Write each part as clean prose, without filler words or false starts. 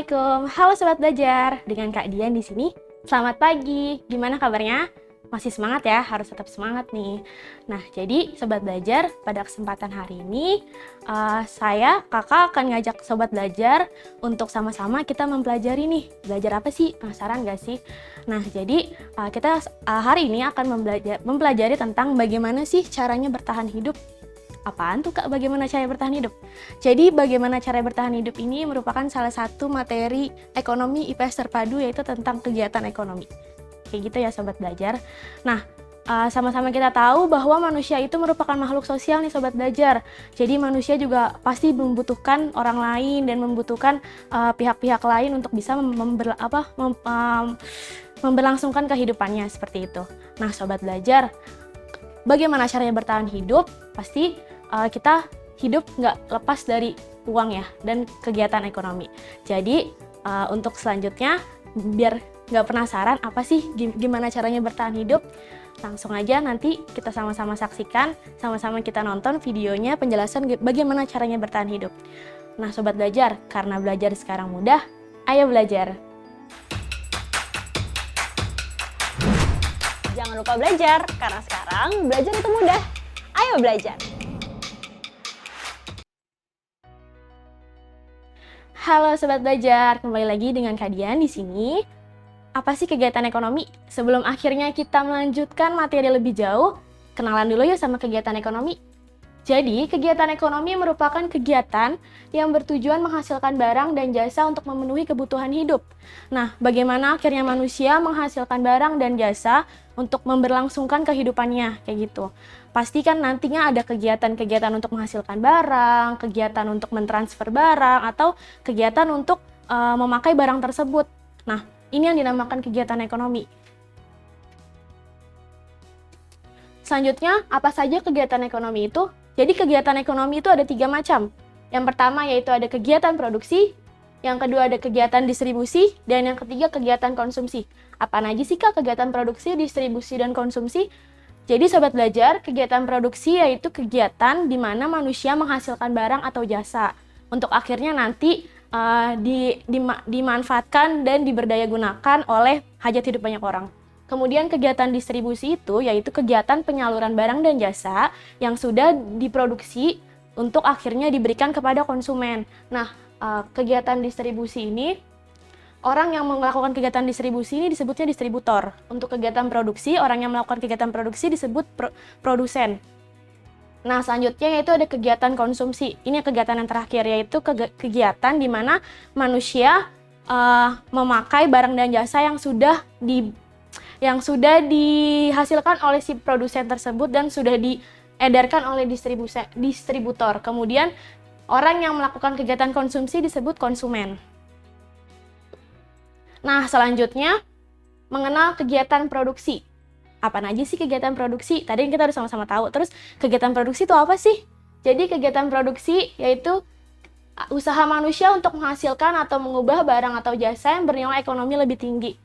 Assalamualaikum, halo Sobat Belajar. Dengan Kak Dian di sini. Selamat pagi. Gimana kabarnya? Masih semangat ya? Harus tetap semangat nih. Nah, jadi Sobat Belajar, pada kesempatan hari ini kakak akan ngajak Sobat Belajar untuk sama-sama kita mempelajari nih. Belajar apa sih? Penasaran gak sih? Nah, jadi kita hari ini akan mempelajari tentang bagaimana sih caranya bertahan hidup. Apaan tuh Kak, bagaimana cara bertahan hidup? Jadi bagaimana cara bertahan hidup ini merupakan salah satu materi ekonomi IPS terpadu, yaitu tentang kegiatan ekonomi. Kayak gitu ya Sobat Belajar. Nah, sama-sama kita tahu bahwa manusia itu merupakan makhluk sosial nih Sobat Belajar. Jadi manusia juga pasti membutuhkan orang lain dan membutuhkan pihak-pihak lain untuk bisa memberlangsungkan kehidupannya seperti itu. Nah Sobat Belajar, bagaimana caranya bertahan hidup? Pasti kita hidup nggak lepas dari uang ya, dan kegiatan ekonomi. Jadi untuk selanjutnya, biar nggak penasaran apa sih gimana caranya bertahan hidup, langsung aja nanti kita sama-sama saksikan, sama-sama kita nonton videonya penjelasan bagaimana caranya bertahan hidup. Nah Sobat Belajar, karena belajar sekarang mudah, ayo belajar! Jangan lupa belajar, karena sekarang belajar itu mudah. Ayo belajar! Halo Sobat Belajar, kembali lagi dengan Kak Dian di sini. Apa sih kegiatan ekonomi? Sebelum akhirnya kita melanjutkan materi lebih jauh, kenalan dulu yuk sama kegiatan ekonomi. Jadi, kegiatan ekonomi merupakan kegiatan yang bertujuan menghasilkan barang dan jasa untuk memenuhi kebutuhan hidup. Nah, bagaimana akhirnya manusia menghasilkan barang dan jasa untuk memberlangsungkan kehidupannya, kayak gitu. Pastikan nantinya ada kegiatan-kegiatan untuk menghasilkan barang, kegiatan untuk mentransfer barang, atau kegiatan untuk memakai barang tersebut. Nah, ini yang dinamakan kegiatan ekonomi. Selanjutnya, apa saja kegiatan ekonomi itu? Jadi kegiatan ekonomi itu ada 3 macam. Yang pertama yaitu ada kegiatan produksi, yang kedua ada kegiatan distribusi, dan yang ketiga kegiatan konsumsi. Apaan aja sih Kak kegiatan produksi, distribusi, dan konsumsi? Jadi Sobat Belajar, kegiatan produksi yaitu kegiatan di mana manusia menghasilkan barang atau jasa untuk akhirnya nanti dimanfaatkan dan diberdayagunakan oleh hajat hidup banyak orang. Kemudian kegiatan distribusi itu yaitu kegiatan penyaluran barang dan jasa yang sudah diproduksi untuk akhirnya diberikan kepada konsumen. Nah, kegiatan distribusi ini, orang yang melakukan kegiatan distribusi ini disebutnya distributor. Untuk kegiatan produksi, orang yang melakukan kegiatan produksi disebut produsen. Nah, selanjutnya yaitu ada kegiatan konsumsi. Ini kegiatan yang terakhir, yaitu kegiatan di mana manusia memakai barang dan jasa yang sudah dihasilkan oleh si produsen tersebut dan sudah diedarkan oleh distributor. Kemudian orang yang melakukan kegiatan konsumsi disebut konsumen. Nah, selanjutnya mengenal kegiatan produksi. Apa aja sih kegiatan produksi? Tadi kita udah sama-sama tahu. Terus kegiatan produksi itu apa sih? Jadi kegiatan produksi yaitu usaha manusia untuk menghasilkan atau mengubah barang atau jasa yang bernilai ekonomi lebih tinggi.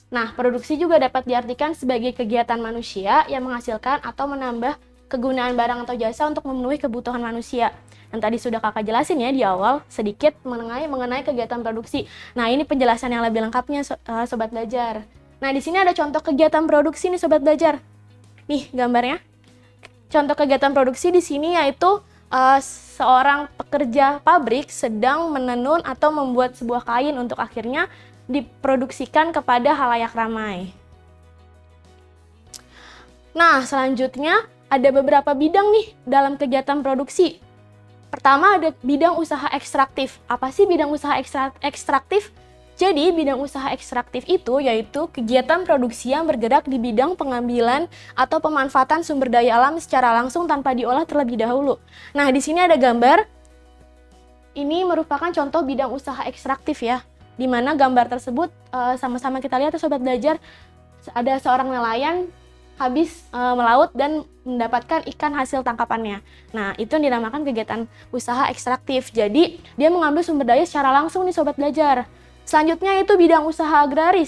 Nah, produksi juga dapat diartikan sebagai kegiatan manusia yang menghasilkan atau menambah kegunaan barang atau jasa untuk memenuhi kebutuhan manusia. Dan tadi sudah kakak jelasin ya di awal sedikit mengenai kegiatan produksi. Nah, ini penjelasan yang lebih lengkapnya Sobat Belajar. Nah, di sini ada contoh kegiatan produksi nih Sobat Belajar. Nih gambarnya. Contoh kegiatan produksi di sini yaitu seorang pekerja pabrik sedang menenun atau membuat sebuah kain untuk akhirnya diproduksikan kepada halayak ramai. Nah, selanjutnya ada beberapa bidang nih dalam kegiatan produksi. Pertama ada bidang usaha ekstraktif. Apa sih bidang usaha ekstraktif? Jadi, bidang usaha ekstraktif itu yaitu kegiatan produksi yang bergerak di bidang pengambilan atau pemanfaatan sumber daya alam secara langsung tanpa diolah terlebih dahulu. Nah, di sini ada gambar. Ini merupakan contoh bidang usaha ekstraktif ya. Di mana gambar tersebut sama-sama kita lihat ya Sobat Belajar, ada seorang nelayan habis melaut dan mendapatkan ikan hasil tangkapannya. Nah, itu yang dinamakan kegiatan usaha ekstraktif. Jadi, dia mengambil sumber daya secara langsung nih Sobat Belajar. Selanjutnya itu bidang usaha agrari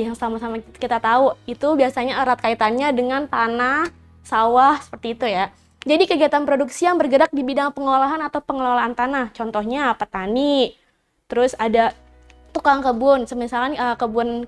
yang sama-sama kita tahu. Itu biasanya erat kaitannya dengan tanah, sawah, seperti itu ya. Jadi kegiatan produksi yang bergerak di bidang pengolahan atau pengelolaan tanah, contohnya petani, Terus ada tukang kebun, misalkan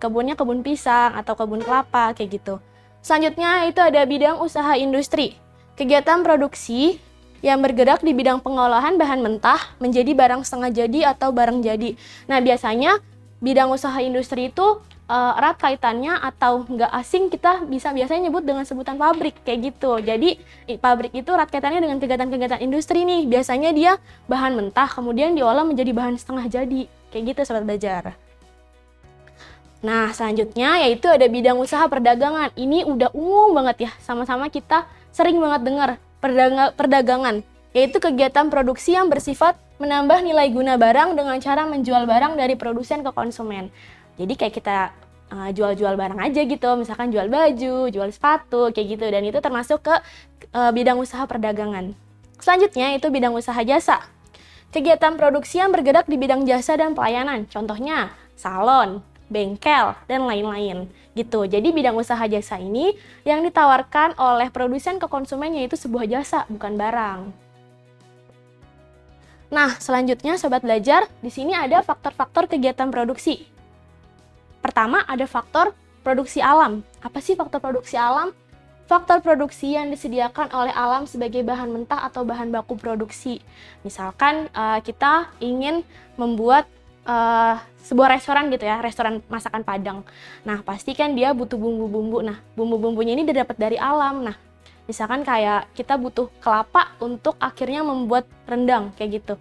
kebunnya kebun pisang atau kebun kelapa kayak gitu. Selanjutnya itu ada bidang usaha industri. Kegiatan produksi yang bergerak di bidang pengolahan bahan mentah menjadi barang setengah jadi atau barang jadi. Nah, biasanya bidang usaha industri itu erat kaitannya atau nggak asing kita bisa biasanya nyebut dengan sebutan pabrik kayak gitu. Jadi pabrik itu erat kaitannya dengan kegiatan-kegiatan industri nih. Biasanya dia bahan mentah kemudian diolah menjadi bahan setengah jadi. Kayak gitu sobat belajar. Nah, selanjutnya yaitu ada bidang usaha perdagangan. Ini udah umum banget ya, sama-sama kita sering banget dengar perdagangan, yaitu kegiatan produksi yang bersifat menambah nilai guna barang dengan cara menjual barang dari produsen ke konsumen. Jadi kayak kita jual-jual barang aja gitu, misalkan jual baju, jual sepatu, kayak gitu. Dan itu termasuk ke bidang usaha perdagangan. Selanjutnya itu bidang usaha jasa. Kegiatan produksi yang bergerak di bidang jasa dan pelayanan, contohnya salon, bengkel, dan lain-lain gitu. Jadi bidang usaha jasa ini yang ditawarkan oleh produsen ke konsumen yaitu sebuah jasa, bukan barang. Nah, selanjutnya sobat belajar, di sini ada faktor-faktor kegiatan produksi. Pertama, ada faktor produksi alam. Apa sih faktor produksi alam? Faktor produksi yang disediakan oleh alam sebagai bahan mentah atau bahan baku produksi. Misalkan kita ingin membuat sebuah restoran gitu ya, restoran masakan Padang. Nah, pasti kan dia butuh bumbu-bumbu. Nah, bumbu-bumbunya ini didapat dari alam. Nah, misalkan kayak kita butuh kelapa untuk akhirnya membuat rendang kayak gitu.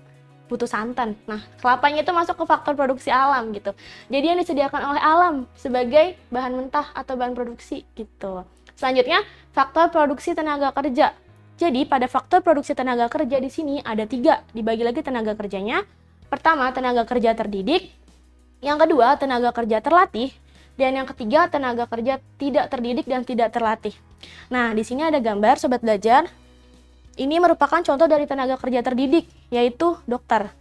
Butuh santan. Nah, kelapanya itu masuk ke faktor produksi alam gitu. Jadi yang disediakan oleh alam sebagai bahan mentah atau bahan produksi gitu. Selanjutnya, faktor produksi tenaga kerja. Jadi, pada faktor produksi tenaga kerja di sini ada 3, dibagi lagi tenaga kerjanya. Pertama, tenaga kerja terdidik. Yang kedua, tenaga kerja terlatih. Dan yang ketiga, tenaga kerja tidak terdidik dan tidak terlatih. Nah, di sini ada gambar, sobat belajar. Ini merupakan contoh dari tenaga kerja terdidik, yaitu dokter.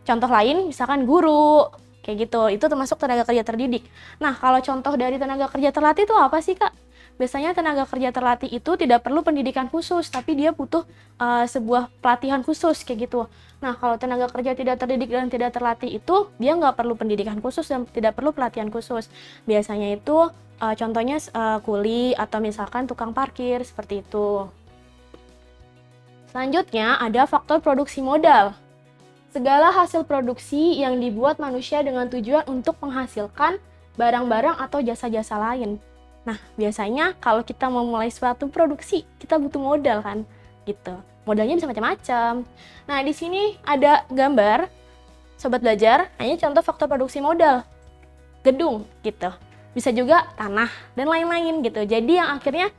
Contoh lain, misalkan guru, kayak gitu. Itu termasuk tenaga kerja terdidik. Nah, kalau contoh dari tenaga kerja terlatih itu apa sih, Kak? Biasanya tenaga kerja terlatih itu tidak perlu pendidikan khusus, tapi dia butuh sebuah pelatihan khusus kayak gitu. Nah, kalau tenaga kerja tidak terdidik dan tidak terlatih itu, dia nggak perlu pendidikan khusus dan tidak perlu pelatihan khusus. Biasanya itu contohnya kuli atau misalkan tukang parkir, seperti itu. Selanjutnya ada faktor produksi modal. Segala hasil produksi yang dibuat manusia dengan tujuan untuk menghasilkan barang-barang atau jasa-jasa lain. Nah, biasanya kalau kita mau mulai suatu produksi, kita butuh modal kan, gitu. Modalnya bisa macam-macam. Nah, di sini ada gambar, sobat belajar, ini contoh faktor produksi modal. Gedung, gitu. Bisa juga tanah, dan lain-lain gitu. Jadi yang akhirnya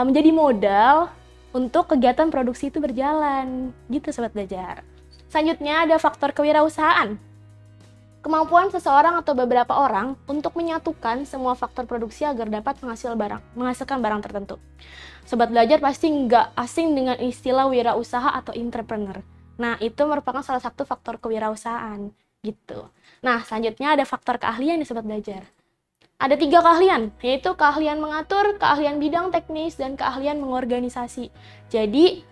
menjadi modal untuk kegiatan produksi itu berjalan, gitu sobat belajar. Selanjutnya ada faktor kewirausahaan. Kemampuan seseorang atau beberapa orang untuk menyatukan semua faktor produksi agar dapat menghasilkan barang tertentu. Sobat belajar pasti nggak asing dengan istilah wirausaha atau entrepreneur. Nah, itu merupakan salah satu faktor kewirausahaan, gitu. Nah, selanjutnya ada faktor keahlian nih sobat belajar. Ada 3 keahlian, yaitu keahlian mengatur, keahlian bidang teknis, dan keahlian mengorganisasi. Jadi,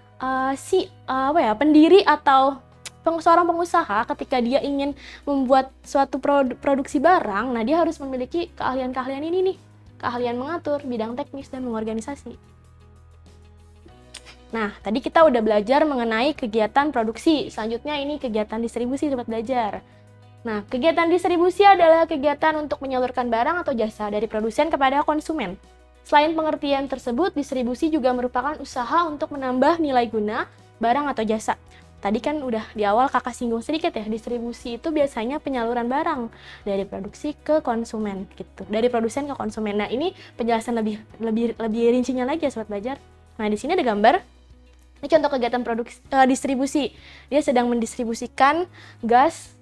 pendiri atau seorang pengusaha ketika dia ingin membuat suatu produksi barang, nah dia harus memiliki keahlian-keahlian ini nih. Keahlian mengatur, bidang teknis, dan mengorganisasi. Nah, tadi kita udah belajar mengenai kegiatan produksi. Selanjutnya ini kegiatan distribusi, sobat belajar. Nah, kegiatan distribusi adalah kegiatan untuk menyalurkan barang atau jasa dari produsen kepada konsumen. Selain pengertian tersebut, distribusi juga merupakan usaha untuk menambah nilai guna barang atau jasa. Tadi kan udah di awal kakak singgung sedikit ya, distribusi itu biasanya penyaluran barang dari produksi ke konsumen gitu, dari produsen ke konsumen. Nah, ini penjelasan lebih rincinya lagi ya sobat belajar. Nah, di sini ada gambar. Ini contoh kegiatan distribusi. Dia sedang mendistribusikan gas,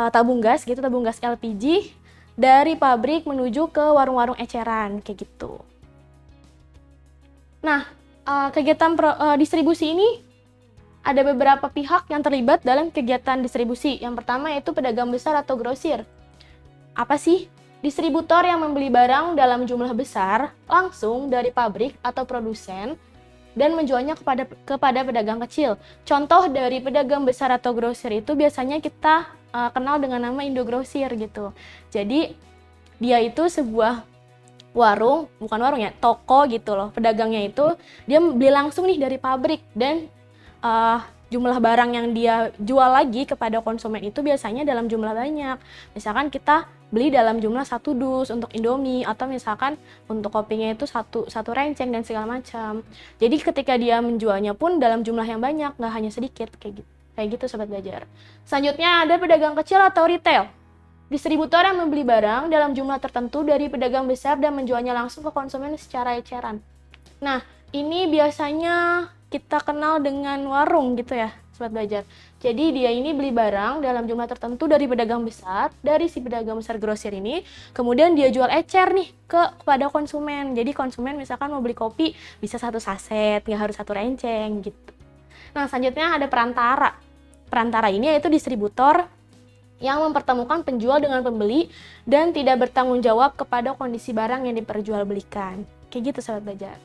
tabung gas LPG dari pabrik menuju ke warung-warung eceran kayak gitu. Nah, kegiatan distribusi ini ada beberapa pihak yang terlibat dalam kegiatan distribusi. Yang pertama yaitu pedagang besar atau grosir. Apa sih? Distributor yang membeli barang dalam jumlah besar langsung dari pabrik atau produsen dan menjualnya kepada pedagang kecil. Contoh dari pedagang besar atau grosir itu biasanya kita kenal dengan nama Indogrosir gitu. Jadi dia itu sebuah warung, bukan warung ya, toko gitu loh. Pedagangnya itu dia beli langsung nih dari pabrik, dan jumlah barang yang dia jual lagi kepada konsumen itu biasanya dalam jumlah banyak. Misalkan kita beli dalam jumlah 1 dus untuk Indomie, atau misalkan untuk kopinya itu satu renceng dan segala macam. Jadi ketika dia menjualnya pun dalam jumlah yang banyak, nggak hanya sedikit, kayak gitu Sobat Belajar. Selanjutnya ada pedagang kecil atau retail. Distributor yang membeli barang dalam jumlah tertentu dari pedagang besar dan menjualnya langsung ke konsumen secara eceran. Nah, ini biasanya kita kenal dengan warung gitu ya, Sobat Belajar. Jadi dia ini beli barang dalam jumlah tertentu dari pedagang besar, dari si pedagang besar grosir ini, kemudian dia jual ecer nih kepada konsumen. Jadi konsumen misalkan mau beli kopi, bisa 1 saset, nggak harus 1 renceng gitu. Nah, selanjutnya ada perantara. Perantara ini yaitu distributor yang mempertemukan penjual dengan pembeli dan tidak bertanggung jawab kepada kondisi barang yang diperjualbelikan. Kayak gitu Sobat Belajar.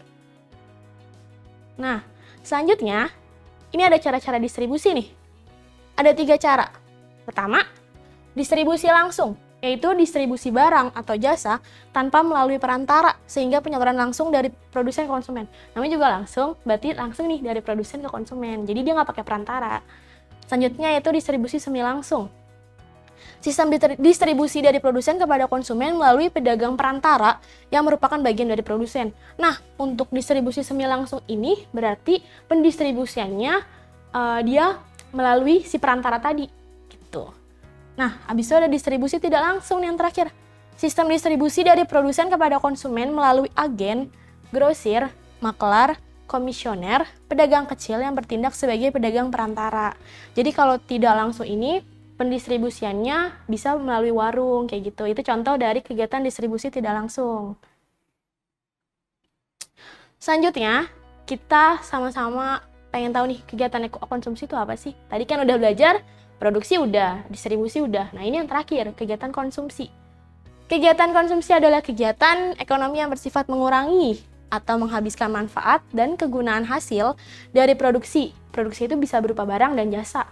Nah, selanjutnya ini ada cara-cara distribusi nih. Ada 3 cara. Pertama, distribusi langsung, yaitu distribusi barang atau jasa tanpa melalui perantara, sehingga penyaluran langsung dari produsen ke konsumen. Namanya juga langsung, berarti langsung nih dari produsen ke konsumen. Jadi dia nggak pakai perantara. Selanjutnya yaitu distribusi semi langsung. Sistem distribusi dari produsen kepada konsumen melalui pedagang perantara yang merupakan bagian dari produsen. Nah, untuk distribusi semi langsung ini berarti pendistribusiannya dia melalui si perantara tadi gitu. Nah, habis itu ada distribusi tidak langsung yang terakhir. Sistem distribusi dari produsen kepada konsumen melalui agen, grosir, maklar, komisioner, pedagang kecil yang bertindak sebagai pedagang perantara. Jadi kalau tidak langsung ini pendistribusiannya bisa melalui warung kayak gitu. Itu contoh dari kegiatan distribusi tidak langsung. Selanjutnya, kita sama-sama pengen tahu nih kegiatan konsumsi itu apa sih? Tadi kan udah belajar, produksi udah, distribusi udah. Nah, ini yang terakhir, kegiatan konsumsi. Kegiatan konsumsi adalah kegiatan ekonomi yang bersifat mengurangi atau menghabiskan manfaat dan kegunaan hasil dari produksi. Produksi itu bisa berupa barang dan jasa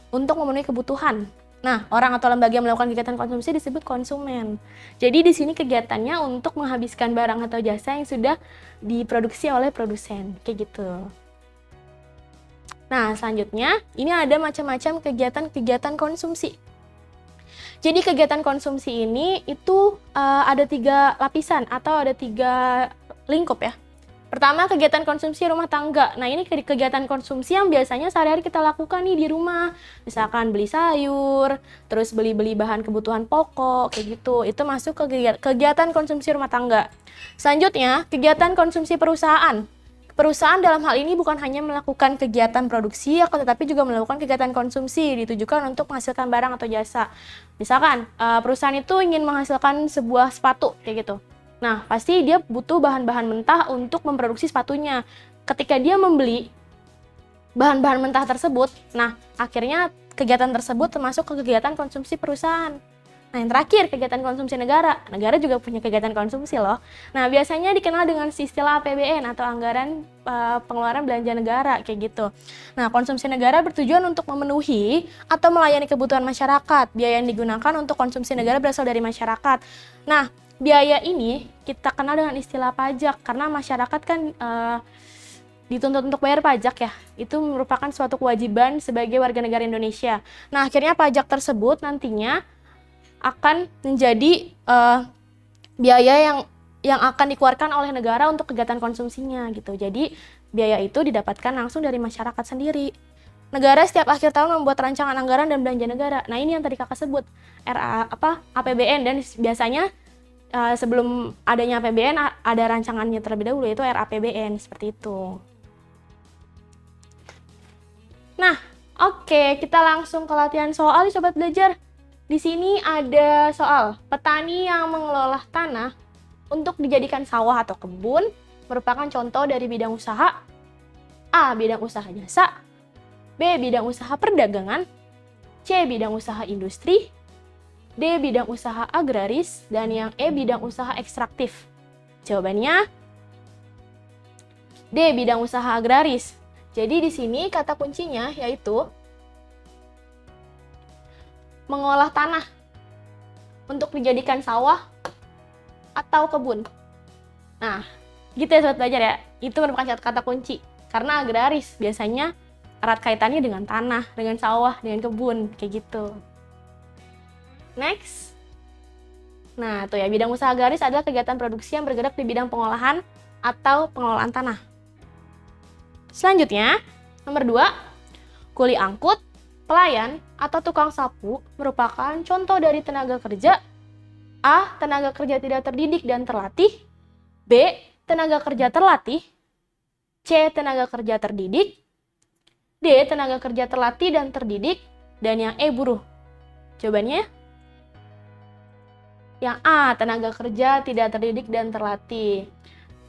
untuk memenuhi kebutuhan. Nah, orang atau lembaga yang melakukan kegiatan konsumsi disebut konsumen. Jadi di sini kegiatannya untuk menghabiskan barang atau jasa yang sudah diproduksi oleh produsen, kayak gitu. Nah, selanjutnya ini ada macam-macam kegiatan-kegiatan konsumsi. Jadi kegiatan konsumsi ini itu ada 3 lapisan atau ada 3 lingkup ya. Pertama, kegiatan konsumsi rumah tangga. Nah, ini kegiatan konsumsi yang biasanya sehari-hari kita lakukan nih di rumah. Misalkan beli sayur, terus beli-beli bahan kebutuhan pokok, kayak gitu. Itu masuk ke kegiatan konsumsi rumah tangga. Selanjutnya, kegiatan konsumsi perusahaan. Perusahaan dalam hal ini bukan hanya melakukan kegiatan produksi, tetapi juga melakukan kegiatan konsumsi ditujukan untuk menghasilkan barang atau jasa. Misalkan perusahaan itu ingin menghasilkan sebuah sepatu kayak gitu. Nah, pasti dia butuh bahan-bahan mentah untuk memproduksi sepatunya. Ketika dia membeli bahan-bahan mentah tersebut, nah akhirnya kegiatan tersebut termasuk ke kegiatan konsumsi perusahaan. Nah, yang terakhir, kegiatan konsumsi negara. Negara juga punya kegiatan konsumsi loh. Nah, biasanya dikenal dengan istilah APBN atau Anggaran Pengeluaran Belanja Negara, kayak gitu. Nah, konsumsi negara bertujuan untuk memenuhi atau melayani kebutuhan masyarakat. Biaya yang digunakan untuk konsumsi negara berasal dari masyarakat. Nah, biaya ini kita kenal dengan istilah pajak, karena masyarakat kan dituntut untuk bayar pajak ya. Itu merupakan suatu kewajiban sebagai warga negara Indonesia. Nah, akhirnya pajak tersebut nantinya akan menjadi biaya yang akan dikeluarkan oleh negara untuk kegiatan konsumsinya gitu. Jadi biaya itu didapatkan langsung dari masyarakat sendiri. Negara setiap akhir tahun membuat rancangan anggaran dan belanja negara. Nah, ini yang tadi Kakak sebut APBN, dan biasanya sebelum adanya APBN ada rancangannya terlebih dahulu, yaitu RAPBN, seperti itu. Nah, oke, kita langsung ke latihan soal nih Sobat Belajar. Di sini ada soal, petani yang mengelola tanah untuk dijadikan sawah atau kebun merupakan contoh dari bidang usaha. A. Bidang usaha jasa. B. Bidang usaha perdagangan. C. Bidang usaha industri. D. Bidang usaha agraris. Dan yang E. Bidang usaha ekstraktif. Jawabannya D. Bidang usaha agraris. Jadi di sini kata kuncinya yaitu mengolah tanah untuk dijadikan sawah atau kebun. Nah, gitu ya sobat belajar ya. Itu merupakan kata kunci. Karena agraris biasanya erat kaitannya dengan tanah, dengan sawah, dengan kebun, kayak gitu. Next. Nah, tuh ya, bidang usaha agraris adalah kegiatan produksi yang bergerak di bidang pengolahan atau pengelolaan tanah. Selanjutnya, nomor 2, kuli angkut, pelayan, atau tukang sapu merupakan contoh dari tenaga kerja. A. Tenaga kerja tidak terdidik dan terlatih. B. Tenaga kerja terlatih. C. Tenaga kerja terdidik. D. Tenaga kerja terlatih dan terdidik. Dan yang E. Buruh. Jawabannya? Yang A. Tenaga kerja tidak terdidik dan terlatih.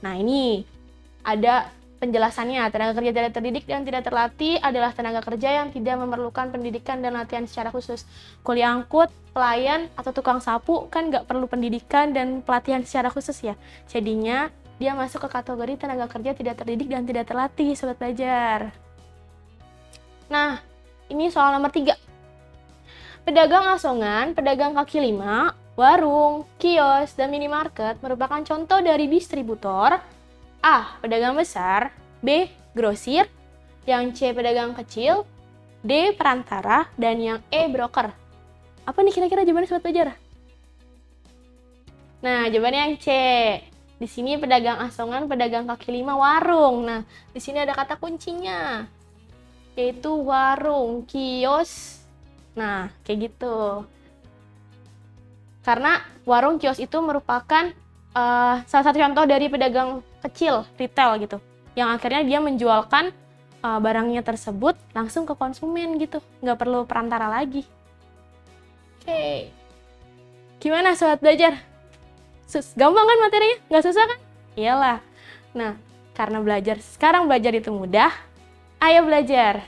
Nah, ini ada penjelasannya. Tenaga kerja tidak terdidik dan tidak terlatih adalah tenaga kerja yang tidak memerlukan pendidikan dan latihan secara khusus. Kuli angkut, pelayan, atau tukang sapu kan nggak perlu pendidikan dan pelatihan secara khusus ya. Jadinya dia masuk ke kategori tenaga kerja tidak terdidik dan tidak terlatih, sobat belajar. Nah, ini soal nomor 3. Pedagang asongan, pedagang kaki lima, warung, kios, dan minimarket merupakan contoh dari distributor. A. Pedagang besar. B. Grosir. Yang C. Pedagang kecil. D. Perantara. Dan yang E. Broker. Apa nih kira-kira jawabannya sobat belajar? Nah, jawabannya yang C. Di sini pedagang asongan, pedagang kaki lima, warung. Nah, di sini ada kata kuncinya, yaitu warung, kios. Nah, kayak gitu. Karena warung, kios itu merupakan salah satu contoh dari pedagang kecil, retail gitu, yang akhirnya dia menjualkan barangnya tersebut langsung ke konsumen gitu, nggak perlu perantara lagi. Oke. Gimana sobat belajar? Gampang kan materinya? Nggak susah kan? Iyalah. Nah, karena sekarang belajar itu mudah, ayo belajar.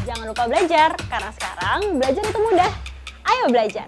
Jangan lupa belajar, karena sekarang belajar itu mudah. Ayo belajar!